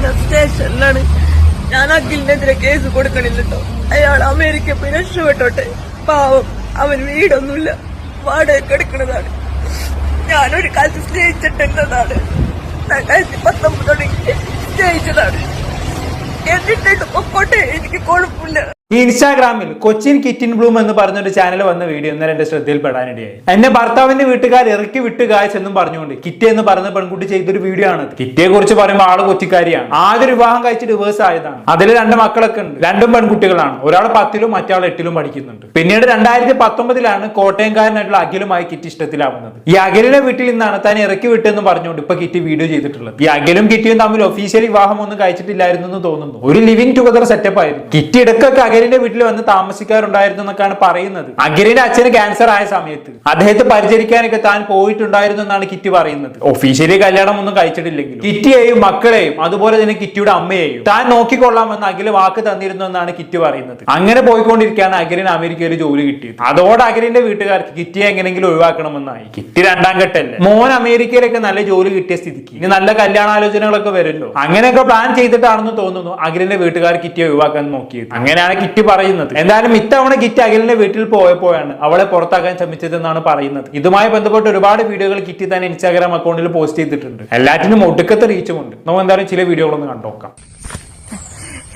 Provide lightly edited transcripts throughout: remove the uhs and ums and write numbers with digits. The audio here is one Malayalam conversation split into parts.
ഞാൻ സ്റ്റേഷനിലാണ്. ഞാൻ അഖിലിനെതിരെ കേസ് കൊടുക്കണില്ലട്ടോ. അയാൾ അമേരിക്ക പോയി രക്ഷപ്പെട്ടോട്ടെ. പാവം, അവൻ വീടൊന്നുമില്ല, വാടകയ്ക്ക് എടുക്കുന്നതാണ്. ഞാനൊരു കാലത്ത് സ്നേഹിച്ചിട്ടുള്ളതാണ്. 2019 തുടങ്ങി സ്നേഹിച്ചതാണ്. എന്നിട്ട് പൊക്കോട്ടെ, എനിക്ക് കുഴപ്പമില്ല. ഈ ഇൻസ്റ്റാഗ്രാമിൽ കൊച്ചിൻ കിറ്റിൻ ബ്ലൂം എന്ന് പറഞ്ഞൊരു ചാനൽ വന്ന വീഡിയോ ഇന്നലെ എന്റെ ശ്രദ്ധയിൽപ്പെടാനിടയായി. എന്നെ ഭർത്താവിന്റെ വീട്ടുകാർ ഇറക്കി വിട്ട് ഗായ്സ് എന്നും പറഞ്ഞുകൊണ്ട് കിറ്റി എന്ന് പറഞ്ഞ പെൺകുട്ടി ചെയ്തൊരു വീഡിയോ ആണ്. കിറ്റിയെ കുറിച്ച് പറയുമ്പോൾ ആള് കൊച്ചിക്കാരിയാണ്. ആദ്യ വിവാഹം കഴിച്ച് ഡിവേഴ്സ് ആയതാണ്. അതിൽ 2 മക്കളൊക്കെ ഉണ്ട്. 2 പെൺകുട്ടികളാണ്. ഒരാൾ 10ലും മറ്റാൾ 8ലും പഠിക്കുന്നുണ്ട്. പിന്നീട് 2019 കോട്ടയംകാരനായിട്ടുള്ള അഖിലുമായി കിറ്റി ഇഷ്ടത്തിലാവുന്നത്. ഈ അഖിലിന്റെ വീട്ടിൽ നിന്നാണ് താൻ ഇറക്കി വിട്ടെന്ന് പറഞ്ഞുകൊണ്ട് ഇപ്പൊ കിറ്റി വീഡിയോ ചെയ്തിട്ടുള്ളത്. ഈ അഖിലും കിറ്റിയും തമ്മിൽ ഒഫീഷ്യലി വിവാഹം ഒന്നും കഴിച്ചിട്ടില്ലായിരുന്നു എന്ന് തോന്നുന്നു. ഒരു ലിവിംഗ് ടുഗദർ സെറ്റപ്പ് ആയിരുന്നു. കിറ്റി ഇടക്കൊക്കെ അഖിലിന്റെ വീട്ടിൽ വന്ന് താമസിക്കാറുണ്ടായിരുന്നു എന്നൊക്കെയാണ് പറയുന്നത്. അഖിലിന്റെ അച്ഛന് ക്യാൻസർ ആയ സമയത്ത് അദ്ദേഹത്തെ പരിചരിക്കാനൊക്കെ താൻ പോയിട്ടുണ്ടായിരുന്നു എന്നാണ് കിറ്റി പറയുന്നത്. ഒഫീഷ്യലി കല്യാണം ഒന്നും കഴിച്ചിട്ടില്ലെങ്കിലും കിറ്റിയെയും മക്കളെയും അതുപോലെ തന്നെ കിറ്റിയുടെ അമ്മയെയും താൻ നോക്കിക്കൊള്ളാമെന്ന് അഖില് വാക്ക് തന്നിരുന്നു എന്നാണ് കിറ്റി പറയുന്നത്. അങ്ങനെ പോയിക്കൊണ്ടിരിക്കുകയാണ് അഖിലിന് അമേരിക്കയിൽ ജോലി കിട്ടിയത്. അതോടെ അഖിലിന്റെ വീട്ടുകാർക്ക് കിറ്റിയെ എങ്ങനെയെങ്കിലും ഒഴിവാക്കണമെന്നായി. കിറ്റി 2ാം ഘട്ടല്ലേ. മോൻ അമേരിക്കയിലൊക്കെ നല്ല ജോലി കിട്ടിയ സ്ഥിതിക്ക് ഇനി നല്ല കല്യാണാലോചനകളൊക്കെ വരുമല്ലോ. അങ്ങനെയൊക്കെ പ്ലാൻ ചെയ്തിട്ടാണെന്ന് തോന്നുന്നു അഖിലിന്റെ വീട്ടുകാർ കിറ്റിയെ ഒഴിവാക്കാൻ നോക്കിയത്. അങ്ങനെയാണ് കിറ്റി പറയുന്നത്. എന്തായാലും ഇത്തവണ കിറ്റി അഖിലിന്റെ വീട്ടിൽ പോയപ്പോഴാണ് അവളെ പുറത്താക്കാൻ ശ്രമിച്ചതെന്നാണ് പറയുന്നത്. ഇതുമായി ബന്ധപ്പെട്ട് ഒരുപാട് വീഡിയോകൾ കിറ്റി തന്നെ ഇൻസ്റ്റാഗ്രാം അക്കൗണ്ടിൽ പോസ്റ്റ് ചെയ്തിട്ടുണ്ട്. എല്ലാറ്റിനും ഒടുക്കത്തെ റീച്ചുമുണ്ട്. നമുക്ക് എന്തായാലും ചില വീഡിയോകളൊന്ന് കണ്ടുനോക്കാം.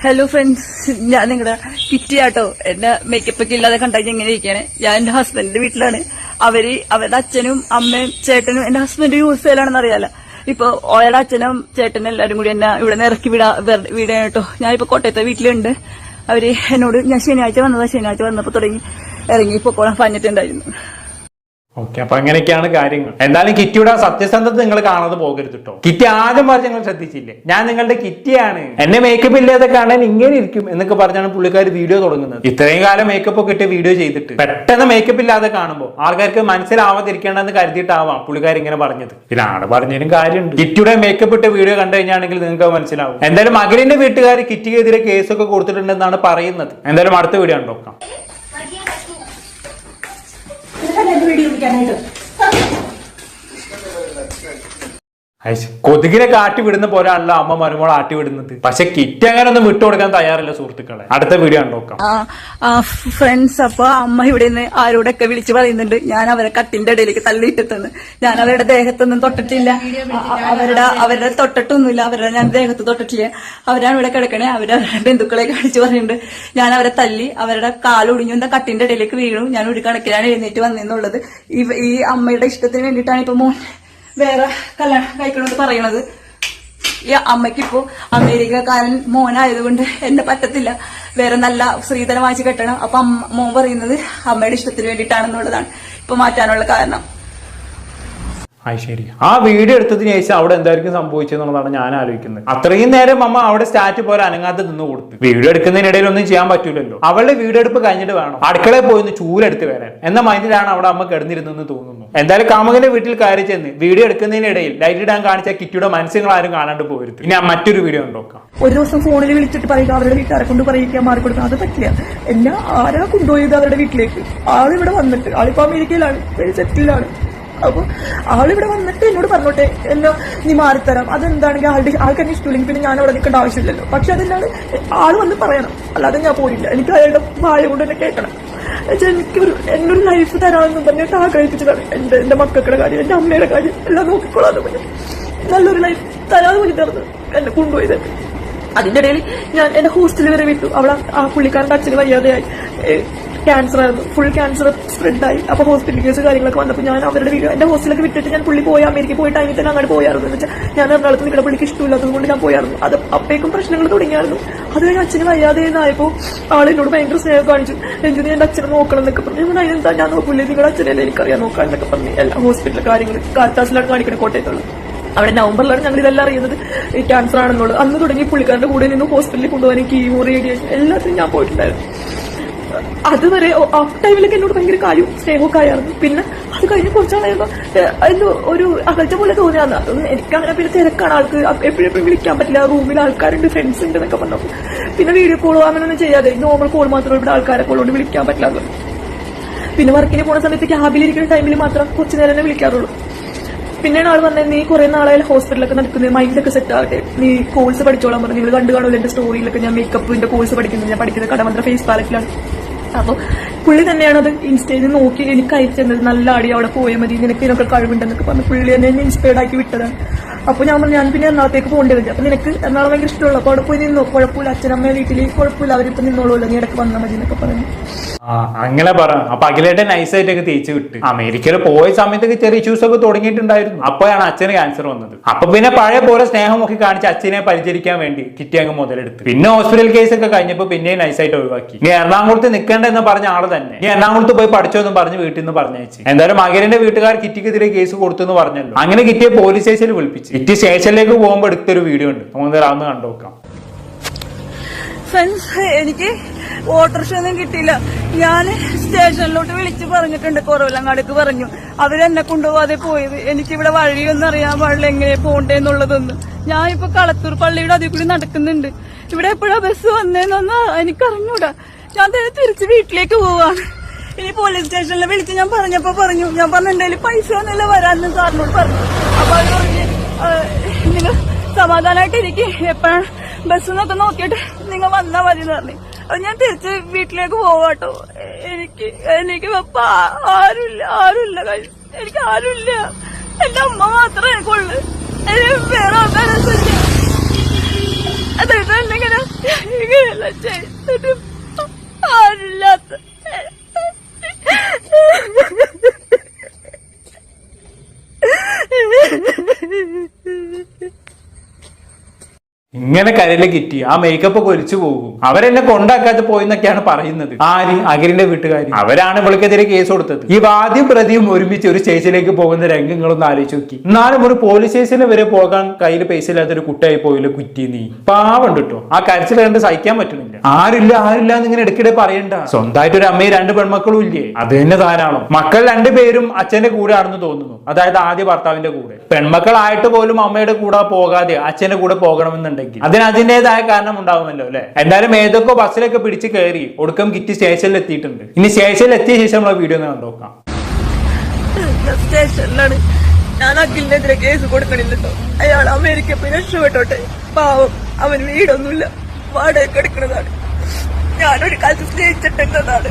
ഹലോ ഫ്രണ്ട്സ്, ഞാൻ നിങ്ങളുടെ കിറ്റിയാട്ടോ. എന്റെ മേക്കപ്പ് ഒക്കെ ഇല്ലാതെ കണ്ടാൽ എങ്ങനെ ഇരിക്കാണ്. ഞാൻ എന്റെ ഹസ്ബൻഡിന്റെ വീട്ടിലാണ്. അവരുടെ അച്ഛനും അമ്മയും ചേട്ടനും എന്റെ ഹസ്ബൻഡ് യൂസേലാണെന്ന് അറിയാലോ. ഇപ്പൊ ഓയുടെ അച്ഛനും ചേട്ടനും എല്ലാരും കൂടി എന്നെ ഇവിടെ നിന്ന് ഇറക്കി വീടാണ് കേട്ടോ. ഞാനിപ്പോ കോട്ടയത്തെ വീട്ടിലുണ്ട്. അവര് എന്നോട് ഞാൻ ശനിയാഴ്ച വന്നപ്പോ തുടങ്ങി ഇറങ്ങി പൊക്കോളാൻ പറഞ്ഞിട്ടുണ്ടായിരുന്നു. ഓക്കെ, അപ്പൊ അങ്ങനെയൊക്കെയാണ് കാര്യങ്ങൾ. എന്തായാലും കിറ്റിയുടെ സത്യസന്ധത നിങ്ങൾ കാണാതെ പോകരുത് കേട്ടോ. കിറ്റി ആദ്യം പറഞ്ഞ് നിങ്ങൾ ശ്രദ്ധിച്ചില്ലേ, ഞാൻ നിങ്ങളുടെ കിറ്റിയാണ്, എന്നെ മേക്കപ്പ് ഇല്ലാതെ കാണാൻ ഇങ്ങനെ ഇരിക്കും എന്നൊക്കെ പറഞ്ഞാണ് പുള്ളിക്കാർ വീഡിയോ തുടങ്ങുന്നത്. ഇത്രയും കാലം മേക്കപ്പ് ഒക്കെ ഇട്ട് വീഡിയോ ചെയ്തിട്ട് പെട്ടെന്ന് മേക്കപ്പ് ഇല്ലാതെ കാണുമ്പോൾ ആൾക്കാർക്ക് മനസ്സിലാവാതിരിക്കേണ്ടെന്ന് കരുതിയിട്ടാവാം പുള്ളിക്കാർ ഇങ്ങനെ പറഞ്ഞത്. ഇതിലാണ് പറഞ്ഞതിനും കാര്യമുണ്ട്. കിറ്റിയുടെ മേക്കപ്പ് ഇട്ട് വീഡിയോ കണ്ടു കഴിഞ്ഞാണെങ്കിൽ നിങ്ങൾക്ക് മനസ്സിലാവും. എന്തായാലും അഖിലിന്റെ വീട്ടുകാർ കിറ്റിക്കെതിരെ കേസൊക്കെ കൊടുത്തിട്ടുണ്ടെന്നാണ് പറയുന്നത്. എന്തായാലും അടുത്ത വീഡിയോ കണ്ടോക്കാം. കൊതുകിനെ കാട്ടി വിടുന്ന പോലെയാണല്ലോ അമ്മ മരുമോൾ ആട്ടി വിടുന്നത്. പക്ഷെ കിറ്റ് അങ്ങനെ ഒന്നും വിട്ടുകൊടുക്കാൻ തയ്യാറില്ല സുഹൃത്തുക്കളെ. അടുത്ത വീഡിയോ കണ്ടോക്കാം. ഫ്രണ്ട്സ്, അപ്പൊ അമ്മ ഇവിടെ നിന്ന് ആരോടൊക്കെ വിളിച്ചു പറയുന്നുണ്ട് ഞാൻ അവരെ കട്ടിന്റെ ഇടയിലേക്ക് തള്ളിയിട്ടെന്ന്. ഞാൻ അവരുടെ ദേഹത്തൊന്നും തൊട്ടിട്ടില്ല. അവരുടെ തൊട്ടിട്ടൊന്നുമില്ല. അവരുടെ ഞാൻ ദേഹത്ത് തൊട്ടിട്ടില്ല. അവരാണ് ഇവിടെ കിടക്കണേ. അവരുടെ ബന്ധുക്കളെ കാണിച്ചു പറയുന്നുണ്ട് ഞാൻ അവരെ തല്ലി. അവരുടെ കാലൊടിഞ്ഞു എന്താ കട്ടിന്റെ ഇടയിലേക്ക് വീണു. ഞാൻ ഒരു കണക്കിലാണ് എഴുന്നേറ്റ് വന്നെന്നുള്ളത്. ഈ അമ്മയുടെ ഇഷ്ടത്തിന് വേണ്ടിയിട്ടാണ് ഇപ്പൊ മോൻ വേറെ കല്യാണം കഴിക്കണമെന്ന് പറയണത്. ഈ അമ്മയ്ക്കിപ്പോ അമേരിക്കക്കാരൻ മോനായതുകൊണ്ട് എന്നെ പറ്റത്തില്ല, വേറെ നല്ല സ്ത്രീധനം വാങ്ങിച്ച് കെട്ടണം. അപ്പൊ മോൻ പറയുന്നത് അമ്മയുടെ ഇഷ്ടത്തിന് വേണ്ടിയിട്ടാണെന്നുള്ളതാണ് ഇപ്പൊ മാറ്റാനുള്ള കാരണം. ശരി, ആ വീഡിയോ എടുത്തതിന് ശേഷം അവിടെ എന്തായിരിക്കും സംഭവിച്ചെന്നുള്ളതാണ് ഞാൻ ആലോചിക്കുന്നത്. അത്രയും നേരം അമ്മ അവിടെ സ്റ്റാറ്റ് പോലെ അനങ്ങാതെ നിന്ന് കൊടുത്തു. വീഡിയോ എടുക്കുന്നതിനിടയിൽ ഒന്നും ചെയ്യാൻ പറ്റൂലല്ലോ. അവളുടെ വീഡിയോ എടുപ്പ് കഴിഞ്ഞിട്ട് വേണം അടുക്കളയിൽ പോയി ഒന്ന് ചൂലെടുത്ത് വരാൻ എന്ന മൈൻഡിലാണ് അവിടെ അമ്മ കിടന്നിരുന്നെന്ന് തോന്നുന്നു. എന്തായാലും കാമുകന്റെ വീട്ടിൽ കയറി ചെന്ന് വീഡിയോ എടുക്കുന്നതിനിടയിൽ ലൈറ്റ് ഇടാൻ കാണിച്ച കിറ്റിയുടെ മനസ്സുകൾ ആരും കാണാണ്ട് പോരുത്. ഇനി മറ്റൊരു വീഡിയോ ഉണ്ടോക്കാം. ഒരു ദിവസം ഫോണിൽ വിളിച്ചിട്ട് പറയുക അവരുടെ വീട്ടുകാരെ കൊണ്ട് പറയിക്കാൻ മാറിക്കൊടുക്കുക, അത് പറ്റില്ല. എന്നെ ആരാ കൊണ്ടുപോയത് അവരുടെ വീട്ടിലേക്ക്? ആളിവിടെ വന്നിട്ട്, ആളിപ്പോ അമേരിക്കയിലാണ്, സെറ്റിലാണ്. അപ്പൊ ആളിവിടെ വന്നിട്ട് എന്നോട് പറഞ്ഞോട്ടെ, എന്നെ നീ മാറിത്തരാം. അതെന്താണെങ്കിൽ ആൾക്ക് എന്നെ ഇഷ്ടമില്ലെങ്കിൽ പിന്നെ ഞാൻ അവിടെ നിൽക്കേണ്ട ആവശ്യമില്ലല്ലോ. പക്ഷെ അതെന്താണ് ആള് വന്ന് പറയണം, അല്ലാതെ ഞാൻ പോരില്ല. എനിക്ക് അയാളുടെ വായ കൊണ്ട് തന്നെ കേൾക്കണം. എന്നൊരു ലൈഫ് തരാമെന്ന് പറഞ്ഞിട്ട് ആഗ്രഹിച്ചതാണ്. എന്റെ മക്കളുടെ കാര്യം, എന്റെ അമ്മയുടെ കാര്യം എല്ലാം നോക്കിക്കോളാന്ന് പറഞ്ഞു നല്ലൊരു ലൈഫ് തരാതെ വേണ്ടി തരുന്നു എന്നെ കൊണ്ടുപോയത്. അതിന്റെ ഇടയിൽ ഞാൻ എന്റെ ഹോസ്റ്റലിൽ വരെ വിട്ടു. ആ പുള്ളിക്കാരന്റെ അച്ഛന് വയ്യാതെയായി, ക്യാൻസർ ആയിരുന്നു, ഫുൾ ക്യാൻസർ സ്പ്രെഡായി. അപ്പൊ ഹോസ്പിറ്റൽ കേസ് കാര്യങ്ങളൊക്കെ വന്നപ്പോൾ ഞാൻ അവരുടെ വീട് എന്റെ ഹോസ്റ്റലൊക്കെ വിട്ടിട്ട് ഞാൻ പുള്ളി പോയി അമേരിക്കയിൽ പോയി ടൈമിൽ തന്നെ അങ്ങോട്ട് പോയായിരുന്നു. എന്ന് വെച്ചാൽ ഞാൻ എറണാകുളത്ത് നിൽക്കുന്ന പുള്ളിക്ക് ഇഷ്ടമില്ലാത്തത് കൊണ്ട് ഞാൻ പോയായിരുന്നു. അത് അപ്പേക്കും പ്രശ്നങ്ങൾ തുടങ്ങിയായിരുന്നു. അത് കഴിഞ്ഞ് അച്ഛന് വയ്യാതെന്നായപ്പോൾ ആളെന്നോട് ഭയങ്കര സ്നേഹം കാണിച്ചു. എന്തിനും എന്റെ അച്ഛനെ നോക്കണം എന്നൊക്കെ പറഞ്ഞു. ഞാൻ അതിനെന്താ ഞാൻ നോക്കൂല്ലേ, നിങ്ങളുടെ അച്ഛനല്ലേ എനിക്കറിയാൻ നോക്കാൻ എന്നൊക്കെ പറഞ്ഞു. എല്ലാ ഹോസ്പിറ്റൽ കാര്യങ്ങൾ കാർത്താസിലാണ് കാണിക്കുന്നത്, കോട്ടയത്തുള്ളത്. അവിടെ നവംബറിലാണ് ഞങ്ങൾ ഇതെല്ലാം അറിയുന്നത് ഈ ക്യാൻസർ ആണെന്നുള്ളത്. അന്ന് തുടങ്ങി പുള്ളിക്കാരന്റെ കൂടെ നിന്ന് ഹോസ്പിറ്റലിൽ കൊണ്ടുപോകാൻ കീമോ, റേഡിയേഷൻ എല്ലാത്തിനും ഞാൻ പോയിട്ടുണ്ടായിരുന്നു. അതുവരെ ആ ടൈമിലൊക്കെ എന്നോട് ഭയങ്കര കാര്യവും സ്നേഹമൊക്കെ ആയിരുന്നു. പിന്നെ അത് കഴിഞ്ഞ് കുറച്ചാളായപ്പോ എന്തോ ഒരു അകൽച്ച പോലെ തോന്നിയാന്ന്. അതൊന്നും എനിക്കങ്ങനെ പിന്നെ തിരക്കാണ്, ആൾക്ക് എപ്പോഴും വിളിക്കാൻ പറ്റില്ല, റൂമിൽ ആൾക്കാരുണ്ട്, ഫ്രണ്ട്സ് ഉണ്ട് എന്നൊക്കെ പറഞ്ഞപ്പോൾ പിന്നെ വീഡിയോ കോളോ അങ്ങനെയൊന്നും ചെയ്യാതെ നോർമൽ കോൾ മാത്രമേ ഇവിടെ ആൾക്കാരെ കോളുകൊണ്ട് വിളിക്കാൻ പറ്റില്ല. പിന്നെ വർക്കിന് പോകുന്ന സമയത്ത് ക്യാബിലിരിക്കുന്ന ടൈമിൽ മാത്രം കുറച്ചു നേരം വിളിക്കാറുള്ളൂ. പിന്നെയാണ് ആൾ പറഞ്ഞത്, നീ കുറെ നാളായാലും ഹോസ്പിറ്റലൊക്കെ നടക്കുന്നത്, മൈൻഡൊക്കെ സെറ്റ് ആവട്ടെ, നീ കോഴ്സ് പഠിച്ചോളാൻ പറഞ്ഞു. നിങ്ങൾ കണ്ടു കാണുമല്ലോ എന്റെ സ്റ്റോറിയിലൊക്കെ ഞാൻ മേക്കപ്പിന്റെ കോഴ്സ് പഠിക്കുന്നത്. ഞാൻ പഠിക്കുന്നത് കടമന്ത്ര ഫേസ് പാലറ്റിലാണ്. അപ്പൊ പുള്ളി തന്നെയാണ് അത് ഇൻസ്റ്റയിൽ നോക്കി എനിക്ക് അയച്ചു തന്നത്. നല്ല അടി, അവിടെ പോയാൽ മതി, നിനക്ക് ഇതിനൊക്കെ കഴിവുണ്ടെന്നൊക്കെ പറഞ്ഞു പുള്ളി തന്നെ എന്നെ ഇൻസ്പയർഡ് ആക്കി വിട്ടതാണ്. അപ്പൊ ഞാൻ പറഞ്ഞു, ഞാൻ പിന്നെ എറണാകുളത്തേക്ക് പോകേണ്ടത്, അപ്പൊ നിനക്ക് എറണാകുളം ഭയങ്കര ഇഷ്ടമുള്ളൂ, അപ്പൊ അവിടെ പോയി നിന്നോ, കുഴപ്പമില്ല, അച്ഛനമ്മ വീട്ടിൽ കുഴപ്പമില്ല, അവരിപ്പോ നിന്നോളൂല്ലോ, നീ ഇടയ്ക്ക് വന്നാൽ മതി എന്നൊക്കെ പറഞ്ഞു. അങ്ങനെ പറ. അപ്പൊ അഖിലേട്ടൻ നൈസായിട്ടൊക്കെ തേച്ച് വിട്ട്. അമേരിക്കയിൽ പോയ സമയത്തൊക്കെ ചെറിയ ഇഷ്യൂസ് ഒക്കെ തുടങ്ങിയിട്ടുണ്ടായിരുന്നു. അപ്പോഴാണ് അച്ഛന് ക്യാൻസർ വന്നത്. അപ്പൊ പിന്നെ പഴയ പോലെ സ്നേഹമൊക്കെ കാണിച്ച് അച്ഛനെ പരിചരിക്കാൻ വേണ്ടി കിറ്റി അങ്ങ് മുതലെടുത്ത്. പിന്നെ ഹോസ്പിറ്റൽ കേസ് ഒക്കെ കഴിഞ്ഞപ്പോ പിന്നെ നൈസായിട്ട് ഒഴിവാക്കി. നീ എറണാകുളത്ത് നിൽക്കേണ്ടെന്ന് പറഞ്ഞ ആള് തന്നെ നീ എറണാകുളത്ത് പോയി പഠിച്ചോ എന്ന് പറഞ്ഞ് വീട്ടിൽ നിന്ന് പറഞ്ഞയച്ചു. എന്തായാലും അഖിലിന്റെ വീട്ടുകാർ കിറ്റിക്കെതിരെ കേസ് കൊടുത്തു എന്ന് പറഞ്ഞല്ലോ. അങ്ങനെ കിറ്റിയെ പോലീസ് സ്റ്റേഷനിൽ വിളിപ്പിച്ചു. കിറ്റി സ്റ്റേഷനിലേക്ക് പോകുമ്പോൾ എടുത്തൊരു വീഡിയോ ഉണ്ട്, നമുക്ക് അതൊന്ന് കണ്ടുനോക്കാം. ഫ്രണ്ട്സ്, എനിക്ക് ഓട്ടോറിക്ഷ ഒന്നും കിട്ടിയില്ല. ഞാൻ സ്റ്റേഷനിലോട്ട് വിളിച്ച് പറഞ്ഞിട്ടുണ്ട്, കുറവലങ്ങാടേക്ക് പറഞ്ഞു. അവരെന്നെ കൊണ്ടുപോകാതെ പോയത്. എനിക്കിവിടെ വഴിയൊന്നും അറിയാൻ പാടില്ല, എങ്ങനെ പോകണ്ടേന്നുള്ളതൊന്നും. ഞാൻ ഇപ്പൊ കളത്തൂർ പള്ളിയുടെ അതിൽ കൂടി നടക്കുന്നുണ്ട്. ഇവിടെ എപ്പോഴാ ബസ് വന്നേന്നൊന്നും എനിക്കറിഞ്ഞൂടാ. ഞാൻ തന്നെ തിരിച്ച് വീട്ടിലേക്ക് പോവാണ്. ഇനി പോലീസ് സ്റ്റേഷനിൽ വിളിച്ച് ഞാൻ പറഞ്ഞു, ഞാൻ പറഞ്ഞ എന്റെ കയ്യിൽ പൈസ ഒന്നുമില്ല വരാമെന്ന് സാറിനോട് പറഞ്ഞു. അപ്പൊ അവർ പറഞ്ഞ്, നിങ്ങൾ സമാധാനമായിട്ട് ഇരിക്കും, എപ്പോഴാണ് ബസ് എന്നൊക്കെ നോക്കിയിട്ട് നിങ്ങൾ വന്നാ മതി എന്ന് പറഞ്ഞു. അപ്പൊ ഞാൻ തിരിച്ച് വീട്ടിലേക്ക് പോവാട്ടോ. എനിക്ക് ആരുമില്ല, എനിക്ക് ആരുമില്ല. എന്റെ അമ്മ മാത്രമേ എനിക്കുള്ളു, വേറെ ആൾക്കാരൊന്നുമില്ല. അതായത് ഇങ്ങനെയല്ല ചെയ്തിട്ട് ആരില്ലാത്ത. ഇങ്ങനെ കരയില് കിറ്റി ആ മേക്കപ്പ് ഒക്കെ ഒലിച്ചു പോകും. അവരെന്നെ കൊണ്ടാക്കാതെ പോയെന്നൊക്കെയാണ് പറയുന്നത്. ആര്? അഖിലിന്റെ വീട്ടുകാർ. അവരാണ് ഇവൾക്കെതിരെ കേസ് കൊടുത്തത്. ഈ വാദ്യം പ്രതിയും ഒരുമിച്ച് ഒരു സ്റ്റേഷനിലേക്ക് പോകുന്ന രംഗങ്ങളൊന്ന് ആലോചിച്ച് നോക്കി. എന്നാലും ഒരു പോലീസ് സ്റ്റേഷനിൽ വരെ പോകാൻ കയ്യിൽ പൈസ ഇല്ലാത്തൊരു കുട്ടിയായി പോയില്ല കുറ്റി. നീ പാവം കിട്ടോ. ആ കരച്ചിൽ കണ്ട് സഹിക്കാൻ പറ്റുന്നില്ല. ആരില്ല എന്ന് ഇങ്ങനെ ഇടയ്ക്കിടെ പറയണ്ട. സ്വന്തമായിട്ട് ഒരു അമ്മയും 2 പെൺമക്കളും ഇല്ലേ? അത് തന്നെ ധാരാളം. മക്കൾ 2 പേരും അച്ഛന്റെ കൂടെ ആണെന്ന് തോന്നുന്നു. അതായത് ആദ്യ ഭർത്താവിന്റെ കൂടെ. പെൺമക്കളായിട്ട് പോലും അമ്മയുടെ കൂടെ പോകാതെ അച്ഛന്റെ കൂടെ പോകണമെന്നുണ്ടെങ്കിൽ അതിന് അതിന്റേതായ കാരണം ഉണ്ടാവുമല്ലോ അല്ലെ. എന്തായാലും ഏതൊക്കെ ബസ്സിലൊക്കെ പിടിച്ച് കയറി ഒടുക്കം കിറ്റി സ്റ്റേഷനിൽ എത്തിയിട്ടുണ്ട്. ഇനി സ്റ്റേഷനിൽ എത്തിയ ശേഷം നമ്മളെ വീഡിയോ ഒന്ന് കണ്ടോക്കാം. സ്റ്റേഷനിലാണ്. ഞാൻ അഖിലിനെതിരെ കേസ് കൊടുക്കണില്ലട്ടോ. അയാൾ അമേരിക്ക പോയി രക്ഷപ്പെട്ടോട്ടെ. പാവം, അവന് വീടൊന്നുമില്ല, വാടകയ്ക്ക് എടുക്കുന്നതാണ്. ഞാനൊരു കാലത്ത് സ്നേഹിച്ചിട്ടുള്ളതാണ്.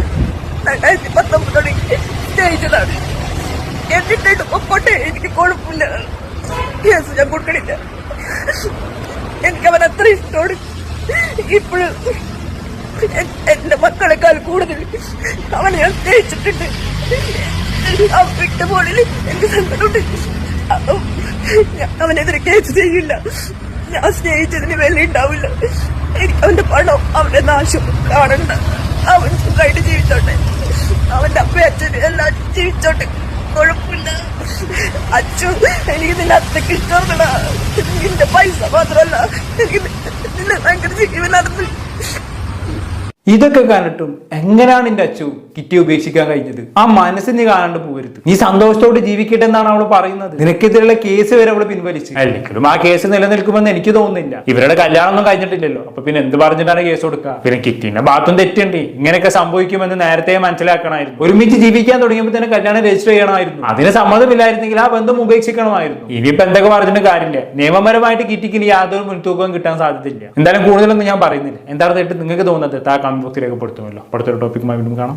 2019 സ്നേഹിച്ചതാണ്. എന്നിട്ട് പൊക്കോട്ടെ, എനിക്ക് കുഴപ്പമില്ല, കേസ് ഞാൻ കൊടുക്കണില്ല. എനിക്ക് അവൻ അത്ര ഇഷ്ടമാണ്. ഇപ്പോഴും എന്റെ മക്കളെക്കാൾ കൂടുതൽ അവനെ ഞാൻ സ്നേഹിച്ചിട്ടുണ്ട്. ആ വിട്ടുപോളിൽ എനിക്ക് സങ്കടമുണ്ട്. അവനെതിരെ കേസ് ചെയ്യില്ല. ഞാൻ സ്നേഹിച്ചതിന് വില ഉണ്ടാവില്ല. എനിക്ക് അവന്റെ പണം, അവന്റെ നാശം കാണണ്ട. അവൻ സുഖമായിട്ട് ജീവിച്ചോട്ടെ. അവന്റെ അപ്പയും അച്ഛനും എല്ലാം ജീവിച്ചോട്ടെ, കുഴപ്പമില്ല. അച്ചു, എനിക്ക് നിന്നെ അത്രയ്ക്ക് ഇഷ്ടമാണടാ. നിന്റെ പൈസ മാത്രമല്ല, എനിക്ക് നിന്നെ ഭയങ്കര ജീവനാണെന്ന്. ഇതൊക്കെ കണ്ടിട്ടും എങ്ങനെയാണ് എന്റെ അച്ചു കിറ്റി ഉപേക്ഷിക്കാൻ കഴിഞ്ഞത്? ആ മനസ്സ് നീ കാണാണ്ട് പോകരുത്. നീ സന്തോഷത്തോട് ജീവിക്കട്ടെ എന്നാണ് അവള് പറയുന്നത്. നിനക്കെതിരെയുള്ള കേസ് വരെ അവള് പിൻവലിച്ചു. അല്ലെങ്കിലും ആ കേസ് നിലനിൽക്കുമെന്ന് എനിക്ക് തോന്നുന്നില്ല. ഇവരുടെ കല്യാണം ഒന്നും കഴിഞ്ഞിട്ടില്ലല്ലോ. അപ്പൊ പിന്നെ എന്ത് പറഞ്ഞിട്ടാണ് കേസ് കൊടുക്കുക? പിന്നെ കിറ്റിന്റെ ഭാഗത്തും തെറ്റുണ്ട്. ഇങ്ങനെയൊക്കെ സംഭവിക്കുമെന്ന് നേരത്തെ മനസ്സിലാക്കണമായിരുന്നു. ഒരുമിച്ച് ജീവിക്കാൻ തുടങ്ങിയപ്പോൾ തന്നെ കല്യാണം രജിസ്റ്റർ ചെയ്യണമായിരുന്നു. അതിന് സമ്മതമില്ലായിരുന്നെങ്കിൽ ആ ബന്ധം ഉപേക്ഷിക്കണമായിരുന്നു. ഇനിയിപ്പോ എന്തൊക്കെ പറഞ്ഞിട്ട് കാര്യമില്ല. നിയമപരമായിട്ട് കിറ്റിക്ക് ഇനി യാതൊരു മുൻതൂക്കവും കിട്ടാൻ സാധ്യതയില്ല. എന്തായാലും കൂടുതലൊന്നും ഞാൻ പറയുന്നില്ല. എന്താണ് തെറ്റ് നിങ്ങൾക്ക് തോന്നുന്നത്? കമന്റ് ബോക്സിൽ രേഖപ്പെടുത്തുമല്ലോ. അടുത്തൊരു ടോപ്പിക്കുമായി വീണ്ടും കാണാം.